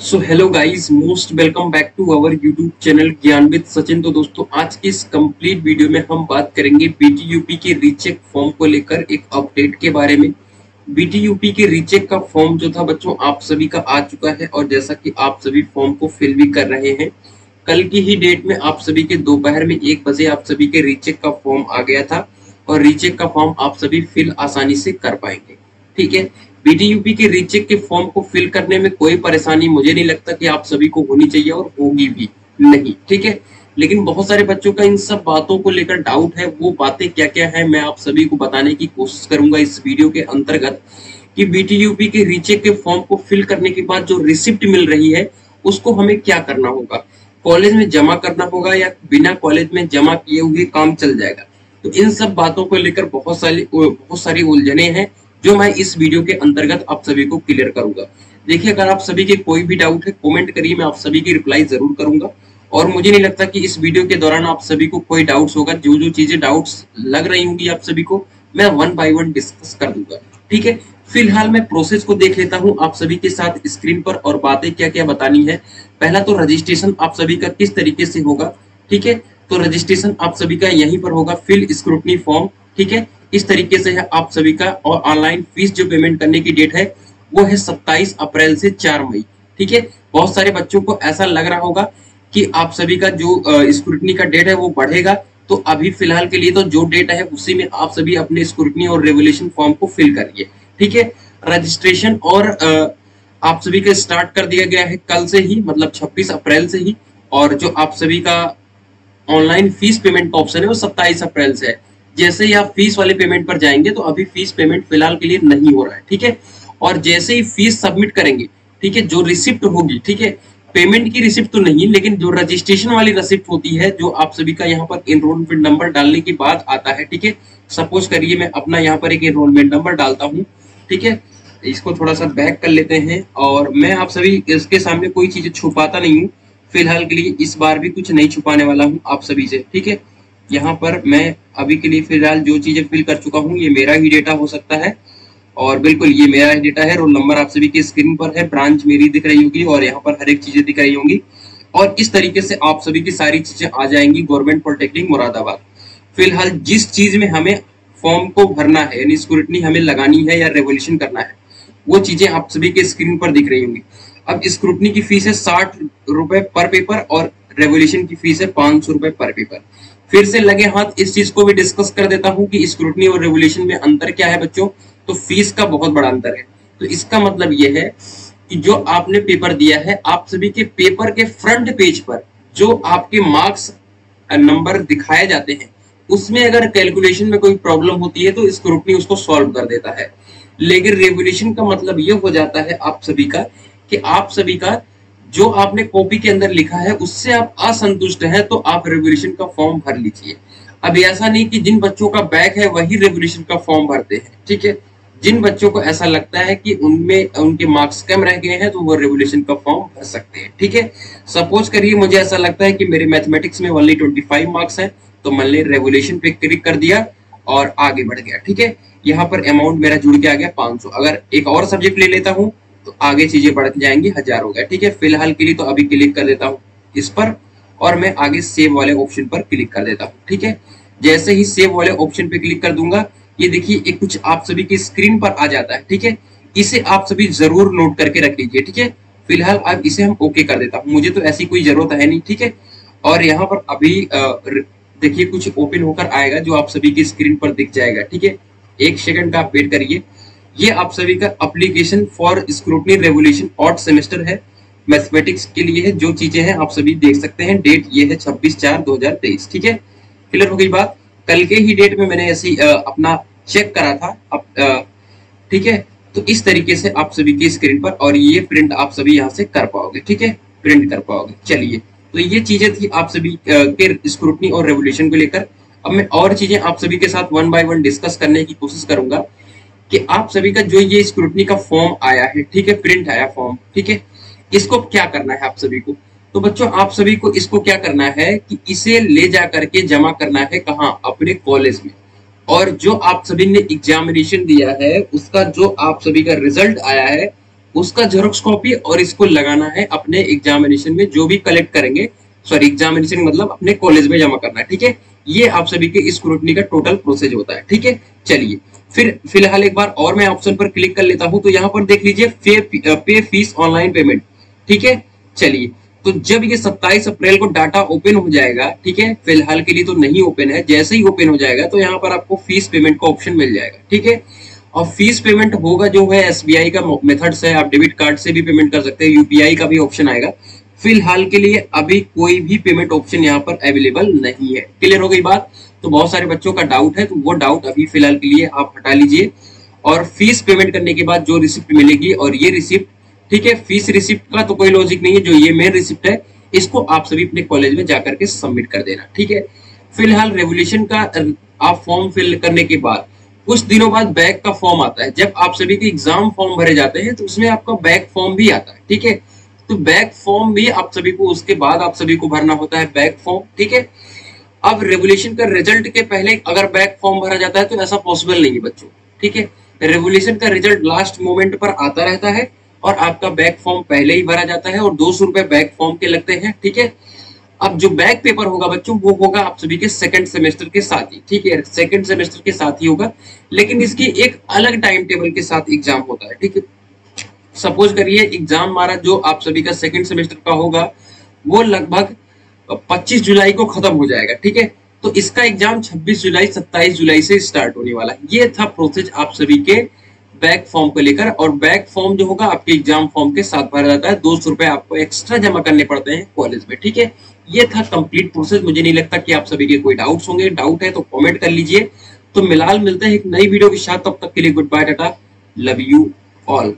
So hello guys, most welcome back to our YouTube channel Gyan with Sachin. तो दोस्तों, आज की इस कंप्लीट वीडियो में हम बात करेंगे बीटीयूपी के रीचेक फॉर्म को लेकर एक अपडेट के बारे में। बीटीयूपी के रीचेक का फॉर्म जो था बच्चों, आप सभी का आ चुका है और जैसा कि आप सभी फॉर्म को फिल भी कर रहे हैं, कल की ही डेट में आप सभी के दोपहर में 1 बजे आप सभी के रीचेक का फॉर्म आ गया था और रीचेक का फॉर्म आप सभी फिल आसानी से कर पाएंगे। ठीक है, बीटीयूपी के रीचेक के फॉर्म को फिल करने में कोई परेशानी मुझे नहीं लगता कि आप सभी को होनी चाहिए और होगी भी नहीं। ठीक है, लेकिन बहुत सारे बच्चों का इन सब बातों को लेकर डाउट है। वो बातें क्या क्या है मैं आप सभी को बताने की कोशिश करूंगा इस वीडियो के अंतर्गत कि बीटीयूपी के रीचेक के फॉर्म को फिल करने के बाद जो रिसिप्ट मिल रही है उसको हमें क्या करना होगा, कॉलेज में जमा करना होगा या बिना कॉलेज में जमा किए हुए काम चल जाएगा। तो इन सब बातों को लेकर बहुत सारी उलझने हैं जो मैं इस वीडियो के अंतर्गत आप सभी को क्लियर करूंगा। देखिए, अगर आप सभी के कोई भी डाउट है कमेंट करिए, मैं आप सभी की रिप्लाई जरूर करूंगा। और मुझे नहीं लगता कि इस वीडियो के दौरान आप सभी को कोई डाउट्स होगा। जो जो चीजें डाउट्स लग रही होंगी आप सभी को, मैं वन बाय वन डिस्कस कर दूंगा। ठीक है, फिलहाल मैं प्रोसेस को देख लेता हूं आप सभी के साथ स्क्रीन पर और बातें क्या क्या बतानी है। पहला तो रजिस्ट्रेशन आप सभी का किस तरीके से होगा। ठीक है, तो रजिस्ट्रेशन आप सभी का यहीं पर होगा, फिल स्क्रूटनी फॉर्म। ठीक है, इस तरीके से है आप सभी का। और ऑनलाइन फीस जो पेमेंट करने की डेट है वो है 27 अप्रैल से 4 मई। ठीक है, बहुत सारे बच्चों को ऐसा लग रहा होगा कि आप सभी का जो स्क्रूटनी का डेट है वो बढ़ेगा, तो अभी फिलहाल के लिए तो जो डेट है उसी में आप सभी अपने स्क्रूटनी और रेवोल्यूशन फॉर्म को फिल करिए। ठीक है, रजिस्ट्रेशन और आप सभी का स्टार्ट कर दिया गया है कल से ही, मतलब 26 अप्रैल से ही। और जो आप सभी का ऑनलाइन फीस पेमेंट का ऑप्शन है वो 27 अप्रैल से है। जैसे ही आप फीस वाले पेमेंट पर जाएंगे तो अभी फीस पेमेंट फिलहाल के लिए नहीं हो रहा है। ठीक है, और जैसे ही फीस सबमिट करेंगे, ठीक है, जो रिसिप्ट होगी, ठीक है, पेमेंट की रिसिप्ट तो नहीं, लेकिन जो रजिस्ट्रेशन वाली रिसिप्ट होती है जो आप सभी का यहाँ पर एनरोलमेंट नंबर डालने के बाद आता है। ठीक है, सपोज करिए मैं अपना यहाँ पर एक एनरोलमेंट नंबर डालता हूँ। ठीक है, इसको थोड़ा सा बैक कर लेते हैं और मैं आप सभी इसके सामने कोई चीजें छुपाता नहीं हूँ। फिलहाल के लिए इस बार भी कुछ नहीं छुपाने वाला हूँ आप सभी से। ठीक है, यहाँ पर मैं अभी के लिए फिलहाल जो चीजें फिल कर चुका हूँ ये मेरा ही डेटा हो सकता है और बिल्कुल ये मेरा ही डेटा है। रोल नंबर आप सभी की स्क्रीन पर है, ब्रांच मेरी दिख रही होगी और यहाँ पर हर एक चीजें दिख रही होंगी और इस तरीके से आप सभी की सारी चीजें आ जाएंगी गवर्नमेंट पॉलिटेक्निक मुरादाबाद। फिलहाल जिस चीज में हमें फॉर्म को भरना है यानी स्क्रूटनी हमें लगानी है या रेवोल्यूशन करना है वो चीजें आप सभी के स्क्रीन पर दिख रही होंगी। अब स्क्रूटनी की फीस है 60 रुपए पर पेपर और रेवोल्यूशन की फीस है 500 रुपए पर पेपर। फिर से लगे हाथ इस चीज को भी डिस्कस कर देता हूं कि स्क्रूटनी और रेवोल्यूशन में अंतर क्या है बच्चों। तो फीस का बहुत बड़ा अंतर है। तो इसका मतलब यह है कि जो आपने पेपर दिया है, आप सभी के पेपर के फ्रंट पेज पर जो आपके मार्क्स नंबर दिखाए जाते हैं उसमें अगर कैलकुलेशन में कोई प्रॉब्लम होती है तो स्क्रूटनी उसको सॉल्व कर देता है। लेकिन रेवोल्यूशन का मतलब ये हो जाता है आप सभी का कि आप सभी का जो आपने कॉपी के अंदर लिखा है उससे आप असंतुष्ट हैं तो आप रेवोल्यूशन का फॉर्म भर लीजिए। अब ऐसा नहीं कि जिन बच्चों का बैक है वही रेवोल्यूशन का फॉर्म भरते हैं। ठीक है, जिन बच्चों को ऐसा लगता है कि उनमें उनके मार्क्स कम रह गए हैं तो वो रेवोल्यूशन का फॉर्म भर सकते हैं। ठीक है, सपोज करिए मुझे ऐसा लगता है कि मेरे मैथमेटिक्स में ओनली 25 मार्क्स है तो मैंने रेवोल्यूशन पे क्लिक कर दिया और आगे बढ़ गया। ठीक है, यहाँ पर अमाउंट मेरा जुड़ के आ गया 500। अगर एक और सब्जेक्ट ले लेता हूँ तो आगे चीजें बढ़ जाएंगी, 1000 हो गया। ठीक है, फिलहाल के लिए तो अभी क्लिक कर देता हूँ इस पर और मैं आगे सेव वाले ऑप्शन पर क्लिक कर देता हूँ। ठीक है, जैसे ही सेव वाले ऑप्शन पे क्लिक कर दूंगा ये देखिए एक कुछ आप सभी की स्क्रीन पर आ जाता है। ठीक है, इसे आप सभी जरूर नोट करके रख लीजिए। ठीक है, फिलहाल अब इसे हम ओके कर देता हूँ, मुझे तो ऐसी कोई जरूरत है नहीं। ठीक है, और यहाँ पर अभी देखिए कुछ ओपन होकर आएगा जो आप सभी की स्क्रीन पर दिख जाएगा। ठीक है, 1 सेकंड का आप वेट करिए। ये आप सभी का application for scrutiny revolution odd semester है, मैथमेटिक्स के लिए है। जो चीजें हैं आप सभी देख सकते हैं। डेट ये है 26/4/2023। ठीक है, क्लियर हो गई बात। कल के ही डेट में मैंने ऐसे अपना चेक करा था। ठीक है, तो इस तरीके से आप सभी की स्क्रीन पर और ये प्रिंट आप सभी यहाँ से कर पाओगे। ठीक है, प्रिंट कर पाओगे। चलिए, तो ये चीजें थी आप सभी के स्क्रूटनी और रेवोल्यूशन को लेकर। अब मैं और चीजें आप सभी के साथ वन बाय वन डिस्कस करने की कोशिश करूंगा कि आप सभी का जो ये स्क्रूटनी का फॉर्म आया है, ठीक है, प्रिंट आया फॉर्म, ठीक है, इसको क्या करना है आप सभी को। तो बच्चों आप सभी को इसको क्या करना है कि इसे ले जा करके जमा करना है कहाँ, अपने कॉलेज में। और जो आप सभी ने एग्जामिनेशन दिया है उसका जो आप सभी का रिजल्ट आया है उसका जेरोक्स कॉपी और इसको लगाना है अपने एग्जामिनेशन में, जो भी कलेक्ट करेंगे, सॉरी एग्जामिनेशन मतलब अपने कॉलेज में जमा करना है। ठीक है, ये आप सभी के स्क्रूटनी का टोटल प्रोसेस होता है। ठीक है, चलिए फिर फिलहाल एक बार और मैं ऑप्शन पर क्लिक कर लेता हूं, तो यहाँ पर देख लीजिए पे फीस ऑनलाइन पेमेंट। ठीक है, चलिए तो जब ये 27 अप्रैल को डाटा ओपन हो जाएगा, ठीक है, फिलहाल के लिए तो नहीं ओपन है, जैसे ही ओपन हो जाएगा तो यहाँ पर आपको फीस पेमेंट का ऑप्शन मिल जाएगा। ठीक है, और फीस पेमेंट होगा जो है एसबीआई का मेथड से, आप डेबिट कार्ड से भी पेमेंट कर सकते हैं, यूपीआई का भी ऑप्शन आएगा। फिलहाल के लिए अभी कोई भी पेमेंट ऑप्शन यहाँ पर अवेलेबल नहीं है। क्लियर हो गई बात? तो बहुत सारे बच्चों का डाउट है, तो वो डाउट अभी फिलहाल के लिए आप हटा लीजिए। और फीस पेमेंट करने के बाद जो रिसिप्ट मिलेगी, और ये रिसिप्ट, ठीक है, फीस रिसिप्ट का तो कोई लॉजिक नहीं है, जो ये मेन रिसिप्ट है इसको आप सभी अपने कॉलेज में जाकर के सबमिट कर देना। ठीक है, फिलहाल रेवोल्यूशन का आप फॉर्म फिल करने के बाद कुछ दिनों बाद बैक का फॉर्म आता है। जब आप सभी के एग्जाम फॉर्म भरे जाते हैं तो उसमें आपका बैक फॉर्म भी आता है। ठीक है, तो बैक फॉर्म भी आप सभी को, उसके बाद आप सभी को भरना होता है बैक फॉर्म। ठीक है, अब रेवोल्यूशन का रिजल्ट के पहले अगर बैक फॉर्म भरा जाता है तो ऐसा पॉसिबल नहीं है बच्चों। ठीक है, रेवोल्यूशन का रिजल्ट लास्ट मोमेंट पर आता रहता है और आपका बैक फॉर्म पहले ही भरा जाता है और 200 रुपए बैक फॉर्म के लगते हैं। ठीक है, अब जो बैक पेपर होगा बच्चों वो होगा आप सभी के सेकंड सेमेस्टर के साथ ही। ठीक है, सेकंड सेमेस्टर के साथ ही होगा, लेकिन इसकी एक अलग टाइम टेबल के साथ एग्जाम होता है। ठीक है, सपोज करिए एग्जाम हमारा जो आप सभी का सेकंड सेमेस्टर का होगा वो लगभग 25 जुलाई को खत्म हो जाएगा। ठीक है, तो इसका एग्जाम 26 जुलाई 27 जुलाई से स्टार्ट होने वाला है। ये था प्रोसेस आप सभी के बैक फॉर्म को लेकर। और बैक फॉर्म जो होगा आपके एग्जाम फॉर्म के साथ भरा जाता है, 200 रुपए आपको एक्स्ट्रा जमा करने पड़ते हैं कॉलेज में। ठीक है, ये था कंप्लीट प्रोसेस। मुझे नहीं लगता कि आप सभी के कोई डाउट्स होंगे, डाउट है तो कमेंट कर लीजिए। तो मिलते हैं एक नई वीडियो के साथ, तब तक के लिए गुड बाय, टाटा, लव यू ऑल।